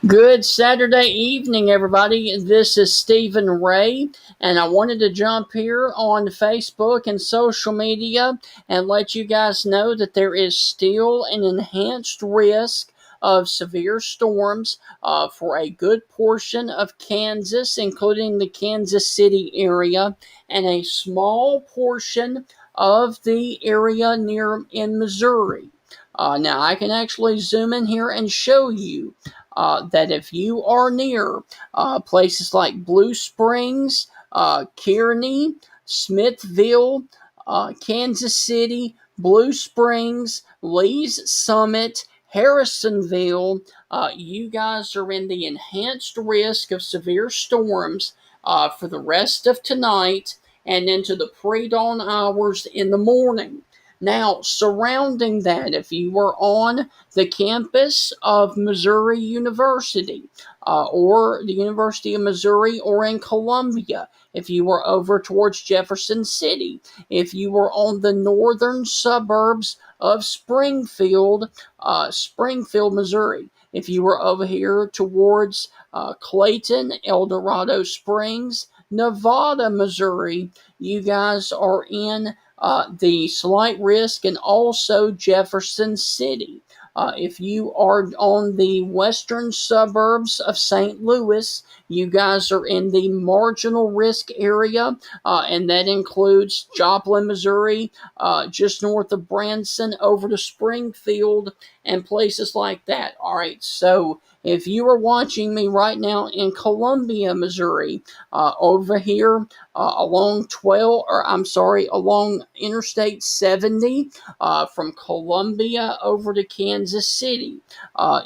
Good Saturday evening, everybody. This is Stephen Ray, and I wanted to jump here on Facebook and social media and let you guys know that there is still an enhanced risk of severe storms for a good portion of Kansas, including the Kansas City area, and a small portion of the area near in Missouri. Now, I can actually zoom in here and show you that if you are near places like Blue Springs, Kearney, Smithville, Kansas City, Blue Springs, Lee's Summit, Harrisonville, you guys are in the enhanced risk of severe storms for the rest of tonight and into the pre dawn hours in the morning. Now, surrounding that, if you were on the campus of Missouri University, or the University of Missouri, or in Columbia, if you were over towards Jefferson City, if you were on the northern suburbs of Springfield, Missouri, if you were over here towards Clayton, El Dorado Springs, Nevada, Missouri, you guys are in the slight risk, and also Jefferson City. If you are on the western suburbs of St. Louis, you guys are in the marginal risk area, and that includes Joplin, Missouri, just north of Branson, over to Springfield, and places like that. All right, so if you are watching me right now in Columbia, Missouri, over here along Interstate 70, from Columbia over to Kansas City.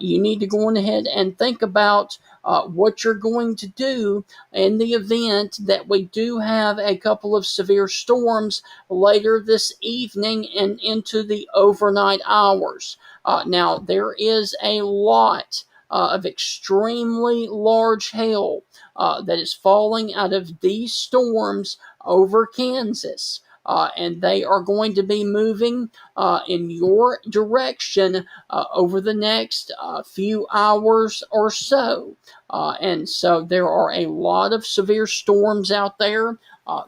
You need to go on ahead and think about what you're going to do in the event that we do have a couple of severe storms later this evening and into the overnight hours. Now, there is a lot of extremely large hail that is falling out of these storms over Kansas. And they are going to be moving in your direction over the next few hours or so. And so there are a lot of severe storms out there.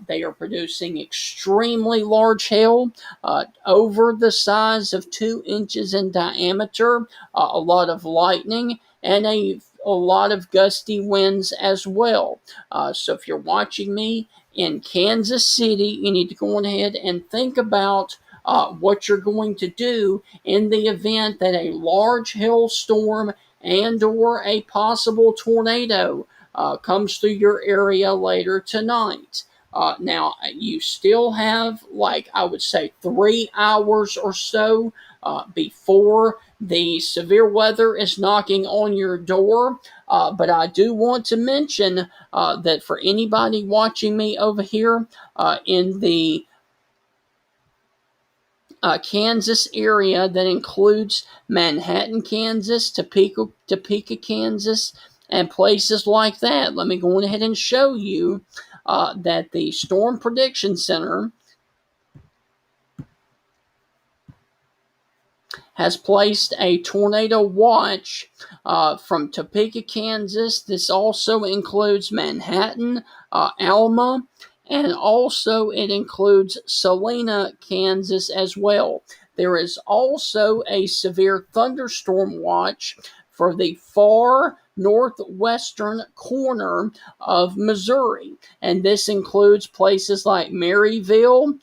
They are producing extremely large hail, over the size of 2 inches in diameter, a lot of lightning, and a lot of gusty winds as well. So if you're watching me in Kansas City, you need to go on ahead and think about what you're going to do in the event that a large hailstorm and or a possible tornado comes through your area later tonight. Now, you still have, like, I would say 3 hours or so before the severe weather is knocking on your door. But I do want to mention that for anybody watching me over here in the Kansas area, that includes Manhattan, Kansas, Topeka, Kansas, and places like that. Let me go ahead and show you that the Storm Prediction Center has placed a tornado watch from Topeka, Kansas. This also includes Manhattan, Alma, and also it includes Salina, Kansas as well. There is also a severe thunderstorm watch for the far northwestern corner of Missouri, and this includes places like Maryville,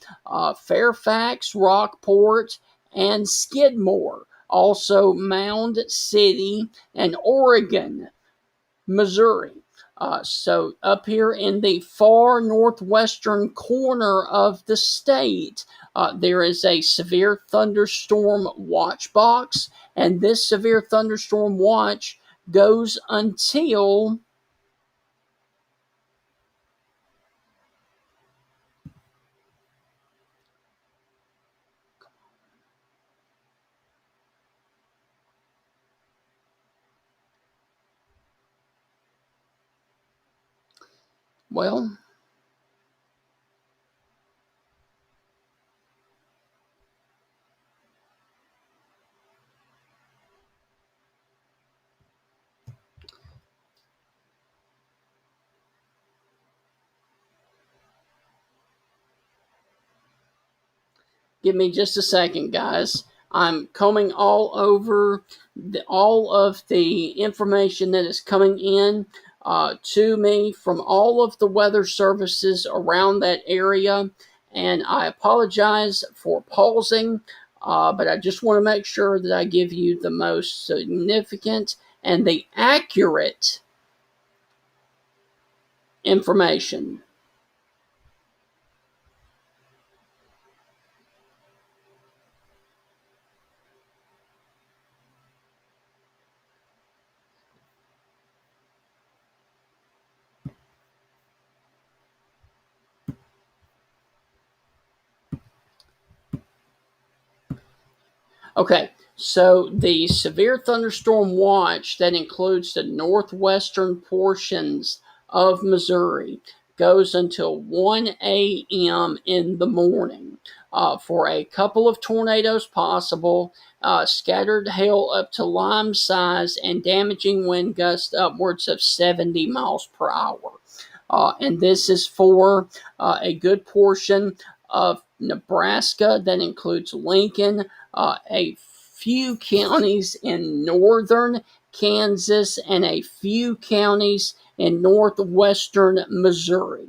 Fairfax, Rockport, and Skidmore, also Mound City, and Oregon, Missouri. So up here in the far northwestern corner of the state, there is a severe thunderstorm watch box, and this severe thunderstorm watch goes until well, Give me just a second, guys. I'm combing all over all of the information that is coming in to me from all of the weather services around that area. And I apologize for pausing, but I just want to make sure that I give you the most significant and the accurate information. Okay, so the severe thunderstorm watch that includes the northwestern portions of Missouri goes until 1 a.m. in the morning for a couple of tornadoes possible, scattered hail up to lime size, and damaging wind gusts upwards of 70 miles per hour. And this is for a good portion of Nebraska that includes Lincoln, a few counties in northern Kansas, and a few counties in northwestern Missouri.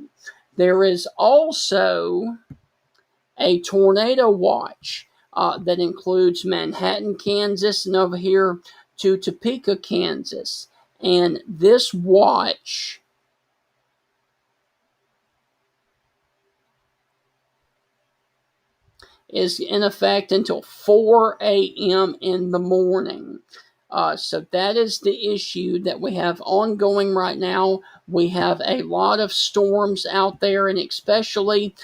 There is also a tornado watch that includes Manhattan, Kansas, and over here to Topeka, Kansas. And this watch is in effect until 4 a.m. in the morning. So that is the issue that we have ongoing right now. We have a lot of storms out there, and especially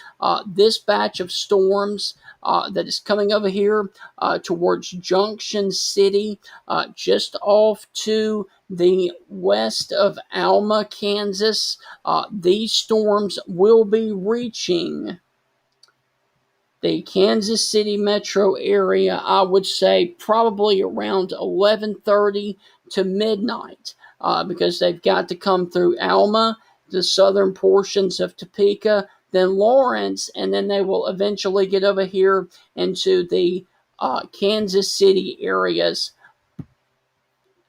this batch of storms that is coming over here towards Junction City, just off to the west of Alma, Kansas. These storms will be reaching the Kansas City metro area, I would say probably around 11:30 to midnight, because they've got to come through Alma, the southern portions of Topeka, then Lawrence, and then they will eventually get over here into the Kansas City areas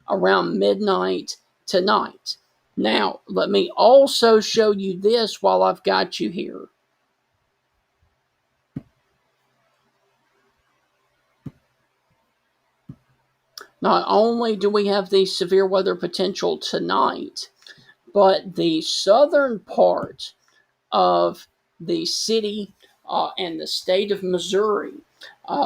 around midnight tonight. Now, let me also show you this while I've got you here. Not only do we have the severe weather potential tonight, but the southern part of the city and the state of Missouri,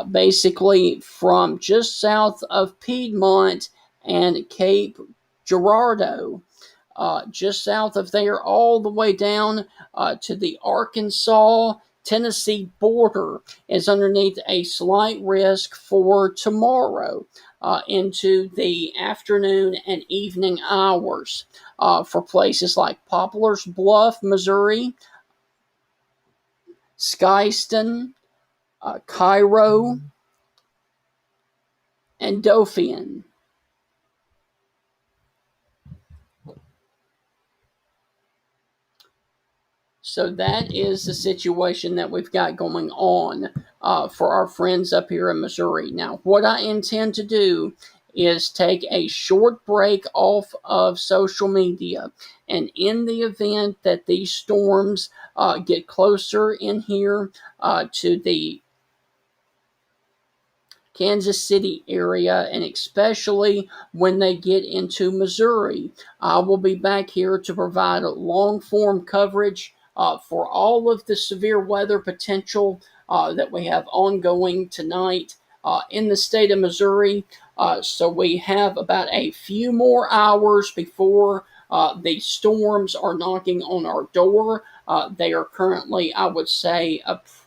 basically from just south of Piedmont and Cape Girardeau, just south of there, all the way down to the Arkansas Tennessee border, is underneath a slight risk for tomorrow into the afternoon and evening hours for places like Poplar's Bluff, Missouri, Skyston, Cairo, and Dauphin. So that is the situation that we've got going on for our friends up here in Missouri. Now, what I intend to do is take a short break off of social media. And in the event that these storms get closer in here to the Kansas City area, and especially when they get into Missouri, I will be back here to provide a long form coverage for all of the severe weather potential that we have ongoing tonight in the state of Missouri. So we have about a few more hours before the storms are knocking on our door. They are currently, I would say,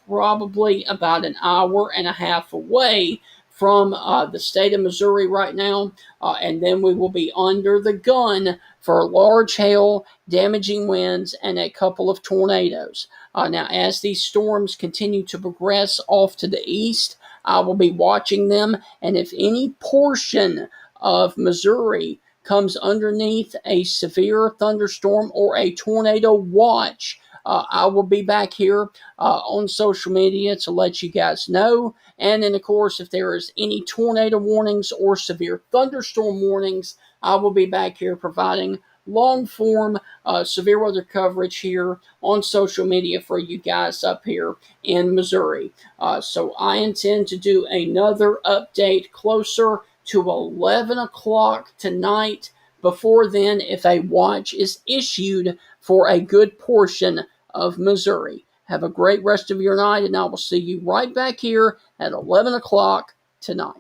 probably about an hour and a half away from the state of Missouri right now, and then we will be under the gun for large hail, damaging winds, and a couple of tornadoes. Now, as these storms continue to progress off to the east, I will be watching them, and if any portion of Missouri comes underneath a severe thunderstorm or a tornado watch, I will be back here on social media to let you guys know. And then, of course, if there is any tornado warnings or severe thunderstorm warnings, I will be back here providing long form severe weather coverage here on social media for you guys up here in Missouri. So I intend to do another update closer to 11 o'clock tonight. Before then, if a watch is issued for a good portion of Missouri. Have a great rest of your night, and I will see you right back here at 11 o'clock tonight.